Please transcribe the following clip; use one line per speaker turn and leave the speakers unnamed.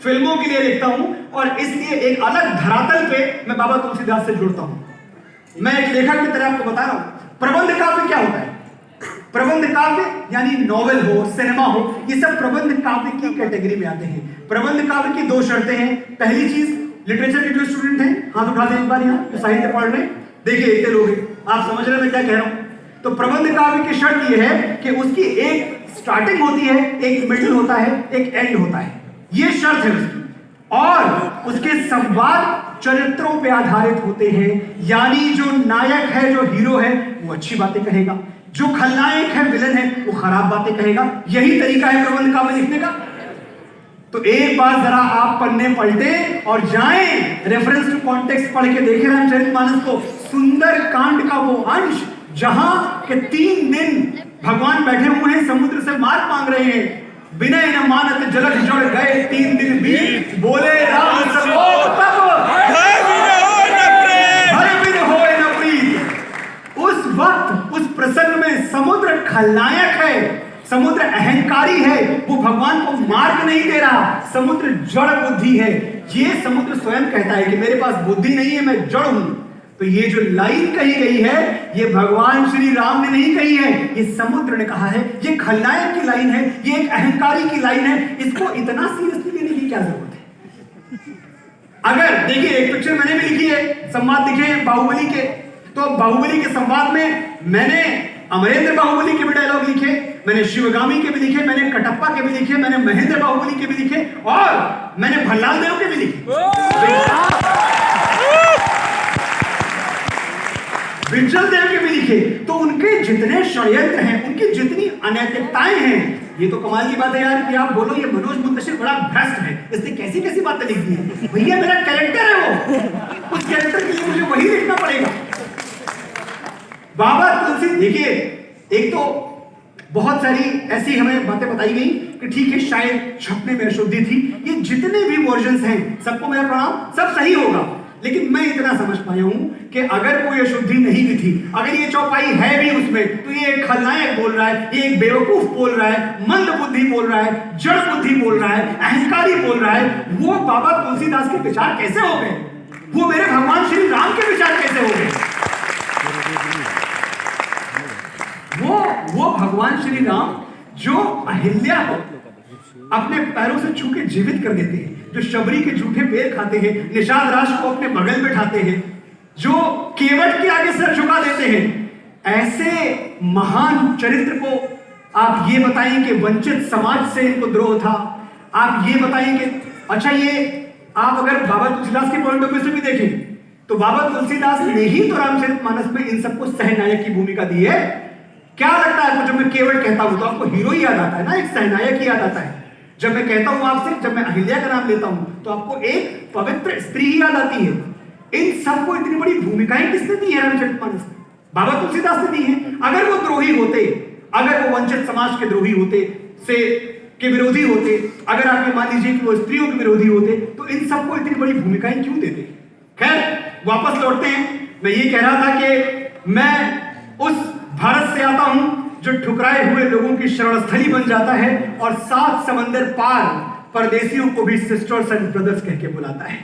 फिल्मों के लिए लिखता हूं और इसलिए एक अलग धरातल पे मैं बाबा तुलसीदास से जुड़ता हूं। मैं एक लेखक की तरह आपको बता रहा हूं प्रबंध काव्य क्या होता है। प्रबंध काव्य यानी नॉवेल हो, सिनेमा हो, ये सब प्रबंध काव्य की कैटेगरी में आते हैं। प्रबंध काव्य की दो शर्तें हैं। पहली चीज, लिटरेचर के जो स्टूडेंट हैं हाथ उठा दें एक बार, यहाँ जो साहित्य पढ़ रहे हैं, देखिए इतने लोग हैं, आप समझ रहे हैं मैं क्या कह रहा हूं। तो प्रबंध काव्य की शर्त यह है कि उसकी एक स्टार्टिंग होती है, एक मिडिल होता है, एक एंड होता है, ये शर्त है उसकी। और उसके संवाद चरित्रों पे आधारित होते हैं, यानी जो नायक है, जो हीरो है, वो अच्छी बातें कहेगा, जो खलनायक है, विलन है, वो खराब बातें कहेगा। यही तरीका है प्रबंध काव्य लिखने का। तो एक बार जरा आप पन्ने पलटे और जाएं, रेफरेंस टू कॉन्टेक्स्ट पढ़ के देखें रामचरितमानस को, सुंदर कांड का वो अंश जहां के 3 दिन भगवान बैठे हुए हैं, समुद्र से मार्ग मांग रहे हैं, विनय न मानत जलद जड़ गए 3 दिन बीत, बोले राम संभोग तब हर बिन होए न प्रीत। उस वक्त, उस प्रसंग में समुद्र खलनायक है, समुद्र अहंकारी है, वो भगवान को मार्ग नहीं दे रहा, समुद्र जड़ बुद्धि है। ये समुद्र स्वयं कहता है कि मेरे पास बुद्धि नहीं है, मैं जड़ हूं। तो ये जो लाइन कही गई है, ये भगवान श्री राम ने नहीं कही है, ये समुद्र ने कहा है। ये खलनायक की लाइन है, ये एक अहंकारी की लाइन है, इसको इतना सीरियसली लेने की क्या जरूरत है। अगर देखिए, एक पिक्चर मैंने भी लिखी है, संवाद लिखे हैं बाहुबली के, तो बाहुबली के संवाद में मैंने अमरेंद्र बाहुबली के भी डायलॉग लिखे, मैंने शिवगामी के भी लिखे, मैंने कटप्पा के भी लिखे, मैंने महेंद्र बाहुबली के भी लिखे, और मैंने भल्लाल देव के भी लिखे, विंचल देव के भी लिखे। तो उनके जितने षड्यंत्र हैं, उनकी जितनी अनैतिकताएं हैं, ये तो कमाल की बात है यार कि आप बोलो ये मनोज मुंतशिर बड़ा भ्रष्ट है, इसने कैसी कैसी बातें लिख दी है। भैया मेरा कैरेक्टर है वो, उस कैरेक्टर के लिए मुझे वही लिखना पड़ेगा। बाबा तुलसी, देखिए एक तो बहुत सारी ऐसी हमें बातें बताई गई कि ठीक है शायद छपने में अशुद्धि थी, ये जितने भी वर्जन्स हैं सबको मेरा प्रणाम, सब सही होगा। लेकिन मैं इतना समझ पाया हूं कि अगर कोई अशुद्धि नहीं भी थी, अगर ये चौपाई है भी उसमें, तो ये एक खलनायक बोल रहा है, ये एक बेवकूफ बोल रहा है, मंद बुद्धि बोल रहा है, जड़ बुद्धि बोल रहा है, अहंकारी बोल रहा है। वो बाबा तुलसीदास के विचार कैसे हो गए? वो मेरे भगवान श्री राम के विचार कैसे हो गए? वो भगवान श्री राम जो अहिल्या को अपने पैरों से छू के जीवित कर देते हैं, जो शबरी के जूठे पैर खाते हैं, निषाद राज को अपने बगल में उठाते हैं, जो केवट के आगे सर झुका देते हैं, ऐसे महान चरित्र को आप ये बताएं कि वंचित समाज से इनको द्रोह था। आप ये बताएं कि अच्छा, ये आप अगर बाबा तुलसीदास के पॉइंट ऑफ व्यू से भी देखें तो बाबा तुलसीदास ने ही तो रामचरितमानस में इन सबको सहनायक की भूमिका दी है। क्या लगता है आपको जब मैं केवट कहता हूं तो आपको हीरो ही याद आता है ना, एक सहनायक ही याद आता है। जब मैं कहता हूं आपसे, जब मैं अहिल्या का नाम लेता हूं तो आपको एक पवित्र स्त्री ही याद आती है। इन सबको इतनी बड़ी भूमिकाएं किसने दी है रामचरितमानस में? बाबा तुलसीदास ने दी है। अगर वो द्रोही होते, अगर वो वंचित समाज के द्रोही होते, से के विरोधी होते, अगर आप ये मान लीजिए कि वो स्त्रियों के विरोधी होते, तो इन सबको इतनी बड़ी भूमिकाएं क्यों देते? खैर वापस लौटते हैं। मैं ये कह रहा था कि मैं उस भारत से आता हूं जो ठुकराए हुए लोगों की शरणस्थली बन जाता है और 7 समंदर पार परदेशियों को भी सिस्टर्स एंड ब्रदर्स कह के बुलाता है।